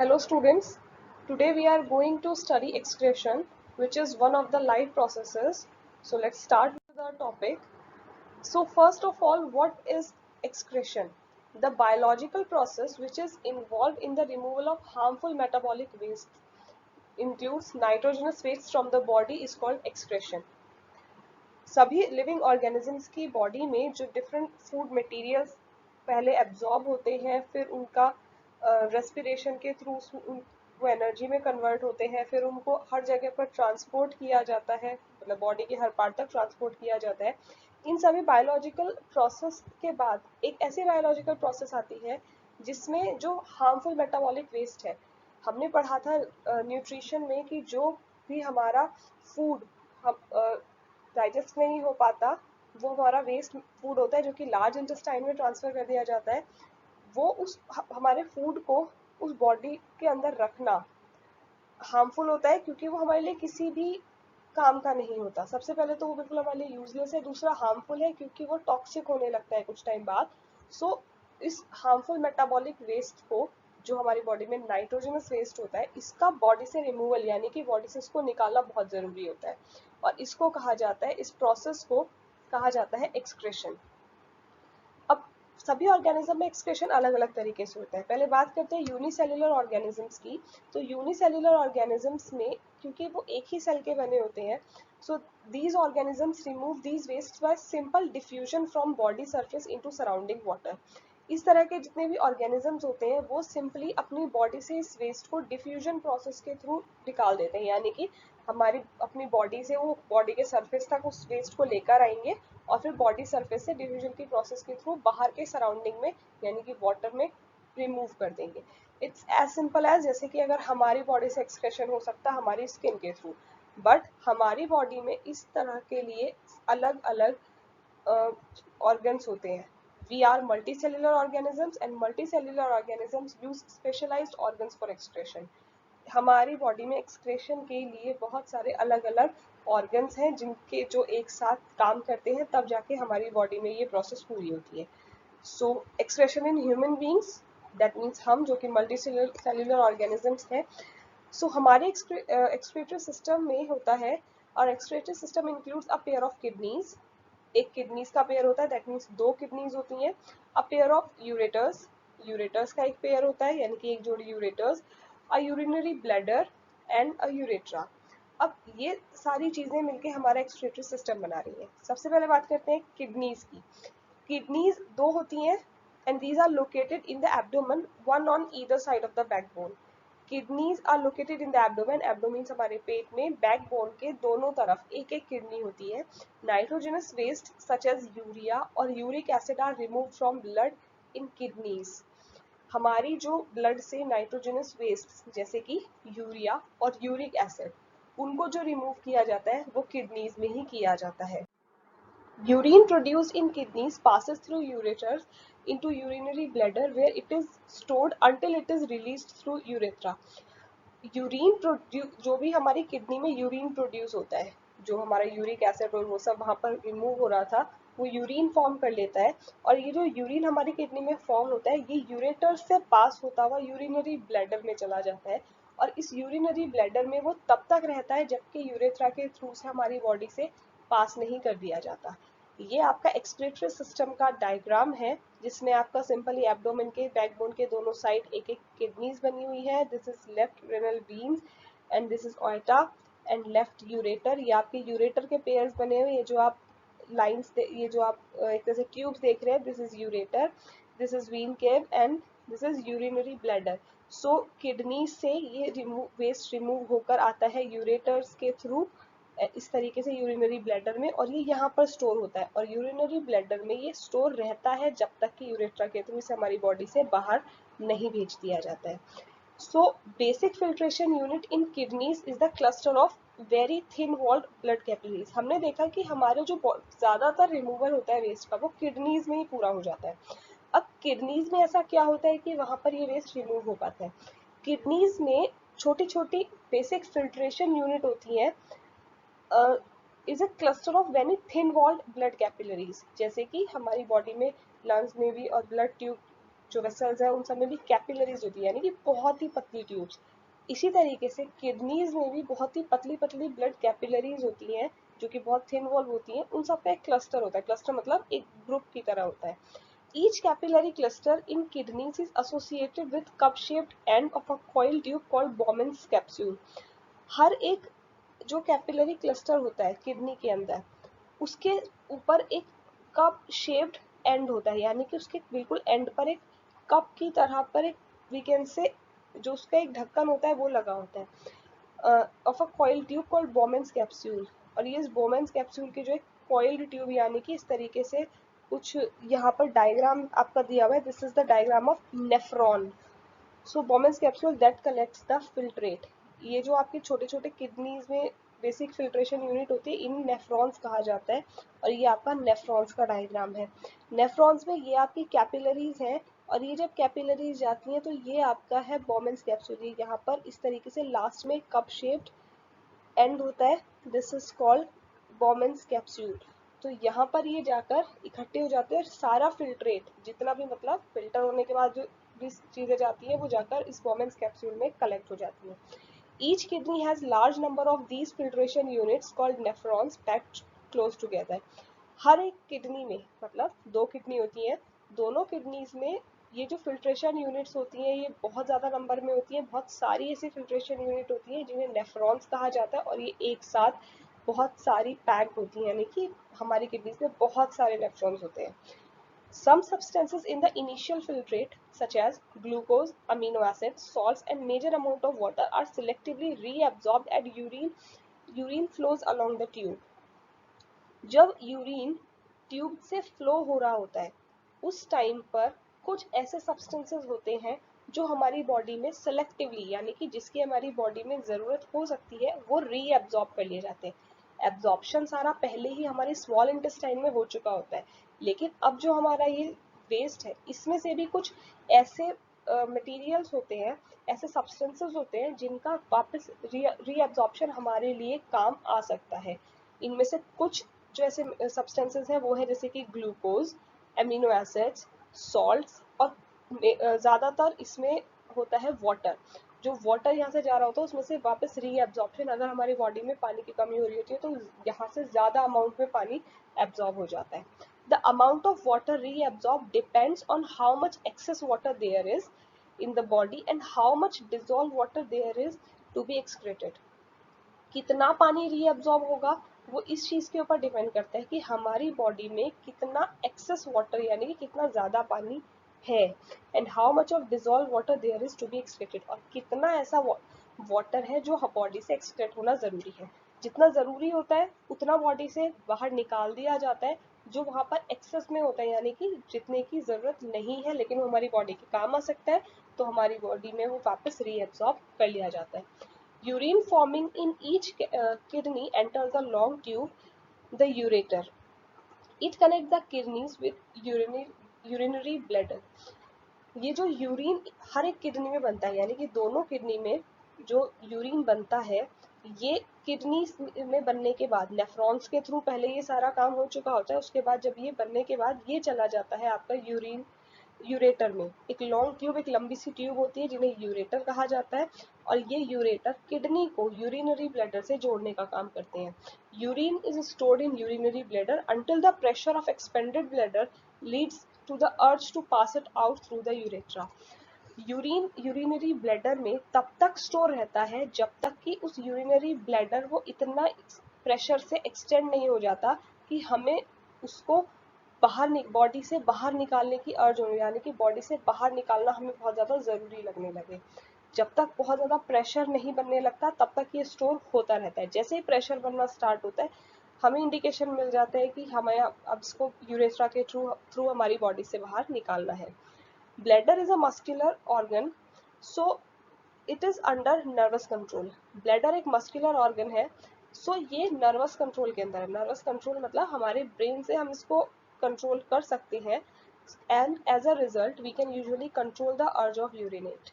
Hello students, today we are going to study excretion, which is one of the life processes. So let's start with our topic. So first of all, what is excretion? The biological process which is involved in the removal of harmful metabolic waste includes nitrogenous waste from the body is called excretion. सभी living organisms की body में जो different food materials पहले absorb होते हैं, फिर उनका respiration के थ्रू वो एनर्जी में कन्वर्ट होते हैं, फिर उनको हर जगह पर ट्रांसपोर्ट किया जाता है, मतलब बॉडी के हर पार्ट तक ट्रांसपोर्ट किया जाता है। इन सभी बायोलॉजिकल प्रोसेस के बाद एक ऐसी बायोलॉजिकल प्रोसेस आती है जिसमें जो हार्मफुल मेटाबॉलिक वेस्ट है, हमने पढ़ा था न्यूट्रिशन में कि जो भी हमारा फूड हम डाइजेस्ट नहीं हो पाता, वो हमारा वेस्ट फूड होता है जो कि लार्ज इंटेस्टाइन में ट्रांसफर कर दिया जाता है। वो उस हमारे फूड को उस बॉडी के अंदर रखना हार्मफुल होता है, क्योंकि वो हमारे लिए किसी भी काम का नहीं होता। सबसे पहले तो वो बिल्कुल हमारे लिए यूजलेस है, दूसरा हार्मफुल है क्योंकि वो टॉक्सिक होने लगता है कुछ टाइम बाद। सो इस हार्मफुल मेटाबॉलिक वेस्ट को, जो हमारी बॉडी में नाइट्रोजनस वेस्ट होता है, इसका बॉडी से रिमूवल यानी कि बॉडी से इसको निकालना बहुत जरूरी होता है, और इसको कहा जाता है, इस प्रोसेस को कहा जाता है एक्सक्रेशन। अब सभी ऑर्गेनिज्म में एक्सक्रेशन अलग अलग तरीके से होता है। पहले बात करते हैं यूनिसेल्युलर ऑर्गेनिजम्स की। तो यूनिसेल्युलर ऑर्गेनिजम्स में, क्योंकि वो एक ही सेल के बने होते हैं, so these organisms remove these waste by simple diffusion from body surface into surrounding water. इस तरह के जितने भी ऑर्गेनिजम्स होते हैं वो सिंपली अपनी बॉडी से इस वेस्ट को डिफ्यूजन प्रोसेस के थ्रू निकाल देते हैं, यानी कि हमारी अपनी बॉडी से वो बॉडी के सरफेस तक उस वेस्ट को लेकर आएंगे और फिर बॉडी सरफेस से डिफ्यूजन की प्रोसेस के थ्रू बाहर के सराउंडिंग में यानी कि वाटर में रिमूव कर देंगे। इट्स एज सिंपल एज, जैसे कि अगर हमारी बॉडी से एक्सक्रेशन हो सकता है हमारी स्किन के थ्रू, बट हमारी बॉडी में इस तरह के लिए अलग अलग ऑर्गन्स होते हैं। We are multicellular organisms and multicellular organisms use specialized organs for excretion. हमारी बॉडी में एक्सक्रेशन के लिए बहुत सारे अलग अलग ऑर्गन्स हैं जिनके जो एक साथ काम करते हैं, तब जाके हमारी बॉडी में ये प्रोसेस पूरी होती है। So excretion in human beings, that means हम जो कि मल्टी सेल्युलर ऑर्गेनिजम्स हैं, सो हमारे एक्सक्रेटरी सिस्टम में होता है, और excretory system includes a pair of kidneys. एक किडनीज का पेयर होता है, दैट मीन्स दो किडनीज होती हैं। A pair of ureters, ureters का एक पेयर होता है यानी कि एक जोड़ी ureters. A urinary bladder and a urethra. अब ये सारी चीजें मिलके हमारा एक्सक्रीटरी सिस्टम बना रही है। सबसे पहले बात करते हैं किडनीज की। किडनीज दो होती हैं and these are located in the abdomen, one on either side of the backbone. Kidneys are located in the abdomen, abdomen हमारे पेट में, बैकबोन के दोनों तरफ एक एक किडनी होती है। Nitrogenous waste such as urea और uric acid are remove from blood in kidneys. हमारी जो ब्लड से नाइट्रोजनस वेस्ट जैसे कि यूरिया और यूरिक एसिड, उनको जो रिमूव किया जाता है वो किडनीज में ही किया जाता है। Urine produced in kidneys passes through ureters into urinary bladder where it is stored until it is released through urethra. Urine जो भी हमारी किडनी में यूरिन प्रोड्यूस होता है, जो हमारा यूरिक एसिड और वो सब वहाँ पर रिमूव हो रहा था, वो यूरिन फॉर्म कर लेता है, और ये जो यूरिन हमारी किडनी में फॉर्म होता है ये यूरेटर से पास होता हुआ यूरिनरी ब्लैडर में चला जाता है, और इस यूरिनरी ब्लैडर में वो तब तक रहता है जबकि यूरेथ्रा के थ्रू से हमारी बॉडी से पास नहीं कर दिया जाता। ये आपका एक्सक्रीटरी सिस्टम का डायग्राम है, जिसमें आपका सिंपली एब्डोमेन के, बैकबोन के दोनों साइड एक एक किडनीज बनी हुई है। This is left renal beans and this is iota and left ureter. ये आपके यूरेटर के पेयर्स बने हुए, ये जो आप लाइंस, ये जो आप एक तरह से ट्यूब्स देख रहे हैं, this is ureter, this is vena cava and this is urinary bladder. So kidney से ये वेस्ट रिमूव होकर आता है यूरेटर्स के थ्रू इस तरीके से यूरिनरी ब्लैडर में, और ये यहाँ पर स्टोर होता है, और यूरिनरी ब्लैडर में ये स्टोर रहता है जब तक कि यूरेट्रा के थ्रू इसे हमारी बॉडी से बाहर नहीं भेज दिया जाता है। So basic filtration unit in kidneys is the cluster of very thin walled blood capillaries. हमने देखा कि हमारे जो ज्यादातर रिमूवल होता है वेस्ट का, वो किडनीज में ही पूरा हो जाता है। अब किडनीज में ऐसा क्या होता है कि वहां पर ये वेस्ट रिमूव हो पाता है? किडनीज में छोटी छोटी बेसिक फिल्ट्रेशन यूनिट होती है, is a cluster of very thin walled blood capillaries. जैसे कि हमारी बॉडी में लंग्स में भी और ब्लड ट्यूब जो वेसल्स है उन सब में भी कैपिलरीज होती है, यानी कि बहुत ही पतली ट्यूब्स। इसी तरीके से किडनीज में भी बहुत ही पतली पतली ब्लड कैपिलरीज होती हैं जो कि बहुत थिन वॉल होती हैं। उन सब का एक क्लस्टर होता है, क्लस्टर मतलब एक ग्रुप की तरह होता है। Each capillary cluster in kidneys is associated with cup-shaped end of a coil tube called Bowman's capsule. हर एक जो कैपिलरी क्लस्टर होता है किडनी के अंदर, उसके ऊपर एक कप शेप्ड एंड होता है, यानी कि उसके बिल्कुल एंड पर एक कप की तरह पर एक वी कैन से जो उसका एक ढक्कन होता है वो लगा होता है of a coil tube called बोमेंस capsule. और ये इस बोमेंस कैप्सूल की जो एक कॉइल्ड ट्यूब, यानी कि इस तरीके से कुछ यहाँ पर डायग्राम आपका दिया हुआ है, this is the diagram of nephron. So बोमेंस capsule that collects the filtrate. ये जो आपके छोटे छोटे किडनीज में बेसिक फिल्ट्रेशन यूनिट होती है, इन नेफ्रॉन्स कहा जाता है। और ये आपका नेफ्रॉन्स का डायग्राम है। नेफ्रॉन्स में ये आपकी कैपिलरीज हैं, और ये जब कैपिलरीज जाती हैं तो ये आपका है बोमेंस कैप्सूल। ये यहाँ पर इस तरीके से लास्ट में कप शेप्ड एंड होता है, दिस इज कॉल्ड बोमेंस कैप्सूल। तो यहाँ पर ये जाकर इकट्ठे हो जाते हैं, और सारा फिल्ट्रेट जितना भी मतलब फिल्टर होने के बाद जो भी चीजें जाती है वो जाकर इस बोमेंस कैप्सूल में कलेक्ट हो जाती है। Each kidney has large number of these filtration units called nephrons packed close together. हर एक किडनी में मतलब दो किडनी होती हैं, दोनों किडनीज में ये जो फिल्ट्रेशन यूनिट्स होती हैं ये बहुत ज़्यादा नंबर में होती हैं। बहुत सारी ऐसी फिल्ट्रेशन यूनिट होती हैं जिन्हें नेफ्रॉन्स कहा जाता है, और ये एक साथ बहुत सारी पैक्ड होती हैं, यानी कि हमारी किडनीज में बहुत सारे नेफ्रॉन्स होते हैं। Some substances in the initial filtrate, such as glucose, amino acids, salts, and major amount of water, are selectively reabsorbed as urine flows along the tube. जब यूरिन ट्यूब से फ्लो हो रहा होता है उस टाइम पर कुछ ऐसे सब्सटेंसेस होते हैं जो हमारी बॉडी में सेलेक्टिवली, यानी कि जिसकी हमारी बॉडी में ज़रूरत हो सकती है, वो रीअब्जॉर्ब कर लिए जाते हैं। एब्जॉर्प्शन सारा पहले ही हमारे स्मॉल इंटेस्टाइन में हो चुका होता है, लेकिन अब जो हमारा ये वेस्ट है इसमें से भी कुछ ऐसे मटेरियल्स होते हैं, ऐसे सब्सटेंसेस होते हैं जिनका वापस रीअब्जॉर्प्शन हमारे लिए काम आ सकता है। इनमें से कुछ जो ऐसे सब्सटेंसेस हैं वो है जैसे कि ग्लूकोज, एमिनो एसिड्स, सॉल्ट्स, और ज़्यादातर इसमें होता है वाटर। जो वाटर यहाँ से जा रहा होता है उसमें से वापस रीअब्जॉर्प्शन, अगर हमारी बॉडी में पानी की कमी हो रही होती है तो यहाँ से ज़्यादा अमाउंट में पानी एब्जॉर्ब हो जाता है। The amount of water reabsorb depends on how much excess water there is in the body and how much dissolve water there is to be excreted. कितना पानी रीअब्जॉर्ब होगा वो इस चीज के ऊपर डिपेंड करता है कि हमारी बॉडी में कितना एक्सेस वाटर, यानी कि कितना ज्यादा पानी है, and how much of dissolve water there is to be excreted, और कितना ऐसा वाटर है जो बॉडी से एक्सक्रेट होना जरूरी है। जितना जरूरी होता है उतना बॉडी से बाहर निकाल दिया जाता है, जो वहां पर एक्सेस में होता है, यानी कि जितने की जरूरत नहीं है लेकिन वो हमारी बॉडी के काम आ सकता है, तो हमारी बॉडी में वो वापस रीअब्सॉर्ब कर लिया जाता है। Urine forming in each kidney enters a long tube, the ureter. It connects the kidneys with urinary bladder. ये जो यूरिन हर एक किडनी में बनता है, यानी कि दोनों किडनी में जो यूरिन बनता है, ये किडनी में बनने के बाद नेफ्रॉन्स के थ्रू पहले ये सारा काम हो चुका होता है, उसके बाद जब ये बनने के बाद ये चला जाता है आपका यूरिन यूरेटर में। एक लॉन्ग ट्यूब, एक लंबी सी ट्यूब होती है जिन्हें यूरेटर कहा जाता है, और ये यूरेटर किडनी को यूरिनरी ब्लैडर से जोड़ने का काम करते हैं। Urine is stored in urinary bladder until the pressure of expanded bladder leads to the urge to pass it out through the urethra. Urine urinary bladder में तब तक स्टोर रहता है जब तक कि उस यूरिनरी ब्लैडर वो इतना प्रेशर से एक्सटेंड नहीं हो जाता कि हमें उसको बाहर बॉडी से बाहर निकालने की अर्ज हो, यानी कि बॉडी से बाहर निकालना हमें बहुत ज़्यादा ज़रूरी लगने लगे। जब तक बहुत ज़्यादा प्रेशर नहीं बनने लगता तब तक ये स्टोर होता रहता है। जैसे ही प्रेशर बनना स्टार्ट होता है हमें इंडिकेशन मिल जाता है कि हमें अब इसको यूरेथ्रा के थ्रू हमारी बॉडी से बाहर निकालना है। Bladder is a muscular organ, so it is under nervous control. Bladder एक मस्कुलर ऑर्गन है, सो ये नर्वस कंट्रोल के अंदर है। नर्वस कंट्रोल मतलब हमारे ब्रेन से हम इसको कंट्रोल कर सकते हैं, and as a result we can usually control the urge of urinate.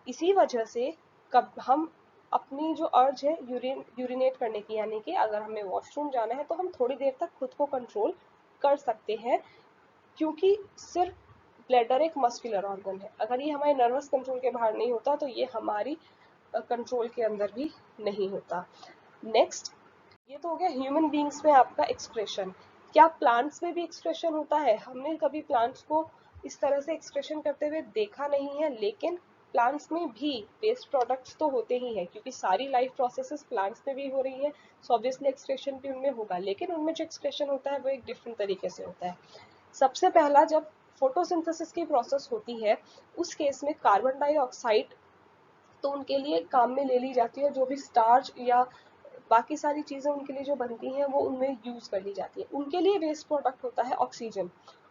इसी वजह से कब हम अपनी जो अर्ज है यूरिनेट करने की, यानी कि अगर हमें वॉशरूम जाना है तो हम थोड़ी देर तक खुद को कंट्रोल कर सकते हैं, क्योंकि सिर्फ ब्लैडर एक मस्कुलर ऑर्गन है, अगर ये हमारे नर्वस कंट्रोल के बाहर नहीं होता तो ये हमारी कंट्रोल के अंदर भी नहीं होता। नेक्स्ट, ये तो हो गया ह्यूमन बींग्स में आपका एक्सक्रेशन। क्या प्लांट्स में भी एक्सक्रेशन होता है? हमने कभी प्लांट्स को इस तरह से एक्सक्रेशन करते हुए देखा नहीं है, लेकिन प्लांट्स में भी वेस्ट प्रोडक्ट्स तो होते ही हैं, क्योंकि सारी लाइफ प्रोसेसेस प्लांट्स में भी हो रही है, सो ऑब्वियसली एक्सक्रेशन भी उनमें होगा, लेकिन उनमें जो एक्सक्रेशन होता है वो एक डिफरेंट तरीके से होता है। सबसे पहला, जब फोटोसिंथेसिस की प्रोसेस होती है उस केस में कार्बन डाइऑक्साइड तो उनके लिए काम में ले ली जाती है, जो भी स्टार्च या बाकी सारी चीजें उनके लिए जो बनती हैं वो उनमें यूज कर ली जाती है। उनके लिए वेस्ट प्रोडक्ट होता है ऑक्सीजन,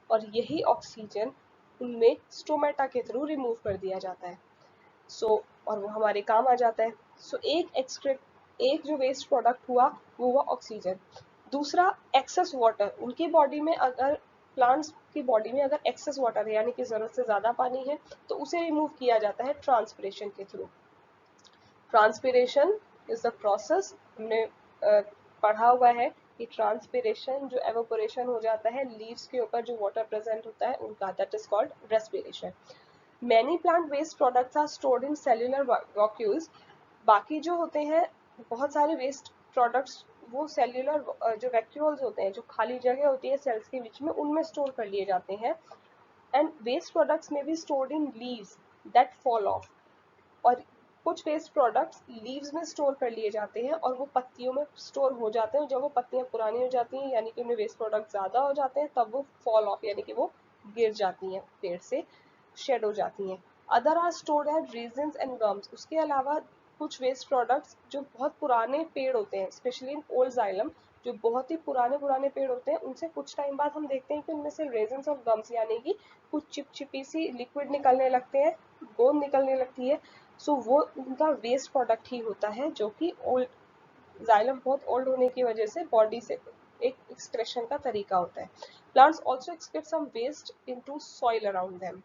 और यही ऑक्सीजन उनमें स्टोमेटा के थ्रू रिमूव कर दिया जाता है। और वो हमारे काम आ जाता है। एक जो वेस्ट प्रोडक्ट हुआ वो हुआ ऑक्सीजन। दूसरा, एक्सेस वाटर। उनकी बॉडी में अगर प्लांट्स की बॉडी में अगर एक्सेस वाटर है, यानी कि जरूरत से ज्यादा पानी है, तो उसे रिमूव किया जाता है ट्रांसपिरेशन के through. Transpiration is the process, हमने पढ़ा हुआ है कि ट्रांसपिरेशन जो एवोपोरेशन हो जाता है लीव्स के ऊपर जो वाटर प्रेजेंट होता है उनका, that is called respiration. Many plant waste products are stored in cellular vacuoles. बाकी जो होते हैं बहुत सारे वेस्ट प्रोडक्ट्स वो सेल्यूलर जो वैक्यूल्स होते हैं, जो खाली जगह होती है सेल्स के बीच में, उनमें स्टोर कर लिए जाते हैं। एंड वेस्ट प्रोडक्ट्स में भी stored in leaves that fall of. और कुछ वेस्ट प्रोडक्ट्स लीव्स में स्टोर कर लिए जाते हैं और वो पत्तियों में स्टोर हो जाते हैं। जब वो पत्तियां पुरानी हो जाती हैं, यानी कि उनमें वेस्ट प्रोडक्ट ज्यादा हो जाते हैं, तब वो फॉल ऑफ यानी कि वो गिर जाती हैं, पेड़ से शेड हो जाती हैं। Other are stored as resins and gums. उसके अलावा कुछ वेस्ट प्रोडक्ट्स जो बहुत पुराने पेड़ होते हैं, स्पेशली इन ओल्ड जाइलम, जो बहुत ही पुराने पुराने पेड़ होते हैं, उनसे कुछ टाइम बाद हम देखते हैं कि उनमें से रेजिन्स और गम्स यानी कि कुछ चिपचिपी सी लिक्विड निकलने लगते हैं, गोंद निकलने लगती है। सो वो उनका वेस्ट प्रोडक्ट ही होता है, जो कि ओल्ड जाइलम बहुत ओल्ड होने की वजह से बॉडी से एक एक्सक्रेशन का तरीका होता है। Plants also excrete some waste into soil around them.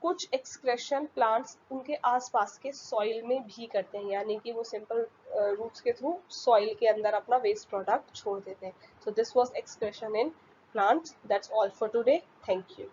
कुछ एक्सक्रेशन प्लांट्स उनके आसपास के सॉइल में भी करते हैं, यानी कि वो सिंपल रूट्स के थ्रू सॉइल के अंदर अपना वेस्ट प्रोडक्ट छोड़ देते हैं। So this was excretion in plants. That's all for today. Thank you.